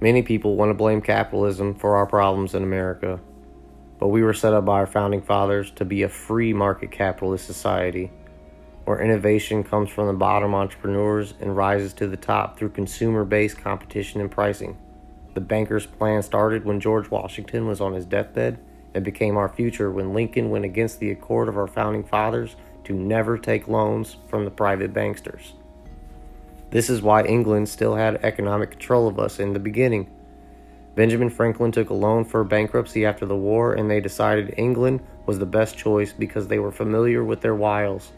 Many people want to blame capitalism for our problems in America, but we were set up by our founding fathers to be a free market capitalist society, where innovation comes from the bottom entrepreneurs and rises to the top through consumer-based competition and pricing. The bankers' plan started when George Washington was on his deathbed and became our future when Lincoln went against the accord of our founding fathers to never take loans from the private banksters. This is why England still had economic control of us in the beginning. Benjamin Franklin took a loan for bankruptcy after the war, and they decided England was the best choice because they were familiar with their wiles.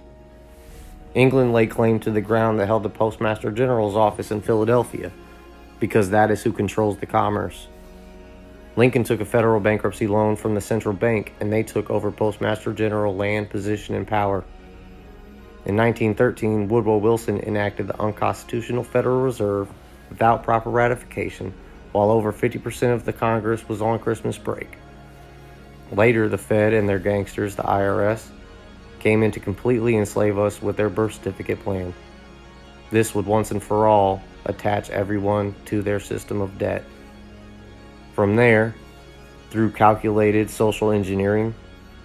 England laid claim to the ground that held the Postmaster General's office in Philadelphia, because that is who controls the commerce. Lincoln took a federal bankruptcy loan from the central bank, and they took over Postmaster General land, position, and power. In 1913, Woodrow Wilson enacted the unconstitutional Federal Reserve without proper ratification, while over 50% of the Congress was on Christmas break. Later, the Fed and their gangsters, the IRS, came in to completely enslave us with their birth certificate plan. This would once and for all attach everyone to their system of debt. From there, through calculated social engineering,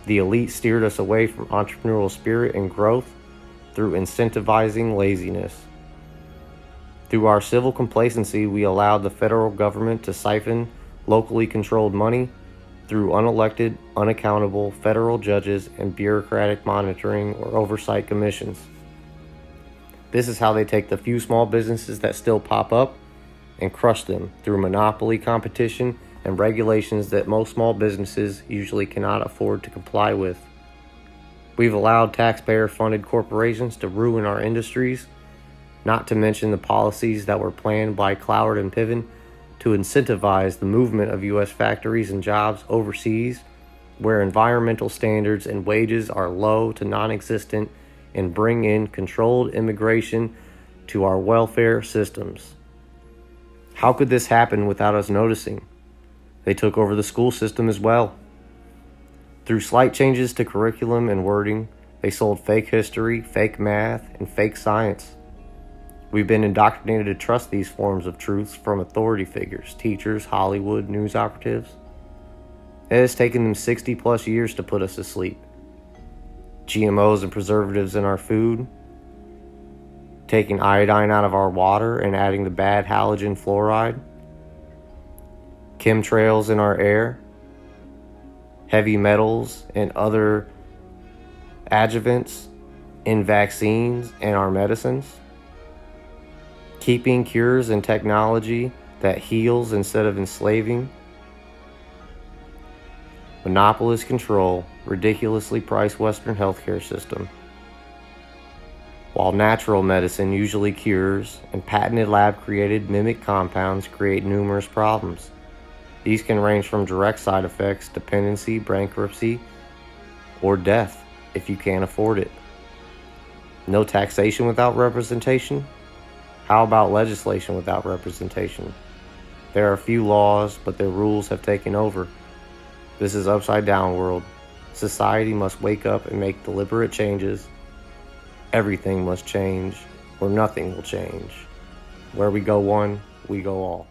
the elite steered us away from entrepreneurial spirit and growth through incentivizing laziness. Through our civil complacency, we allowed the federal government to siphon locally controlled money through unelected, unaccountable federal judges and bureaucratic monitoring or oversight commissions. This is how they take the few small businesses that still pop up and crush them through monopoly competition and regulations that most small businesses usually cannot afford to comply with. We've allowed taxpayer-funded corporations to ruin our industries, not to mention the policies that were planned by Cloward and Piven to incentivize the movement of U.S. factories and jobs overseas, where environmental standards and wages are low to non-existent, and bring in controlled immigration to our welfare systems. How could this happen without us noticing? They took over the school system as well. Through slight changes to curriculum and wording, they sold fake history, fake math, and fake science. We've been indoctrinated to trust these forms of truths from authority figures, teachers, Hollywood, news operatives. It has taken them 60 plus years to put us to sleep. GMOs and preservatives in our food, taking iodine out of our water and adding the bad halogen fluoride, chemtrails in our air, heavy metals and other adjuvants in vaccines and our medicines, keeping cures and technology that heals instead of enslaving, monopolist control, ridiculously priced Western healthcare system. While natural medicine usually cures and patented lab-created mimic compounds create numerous problems. These can range from direct side effects, dependency, bankruptcy, or death if you can't afford it. No taxation without representation? How about legislation without representation? There are a few laws, but their rules have taken over. This is upside down world. Society must wake up and make deliberate changes. Everything must change, or nothing will change. Where we go one, we go all.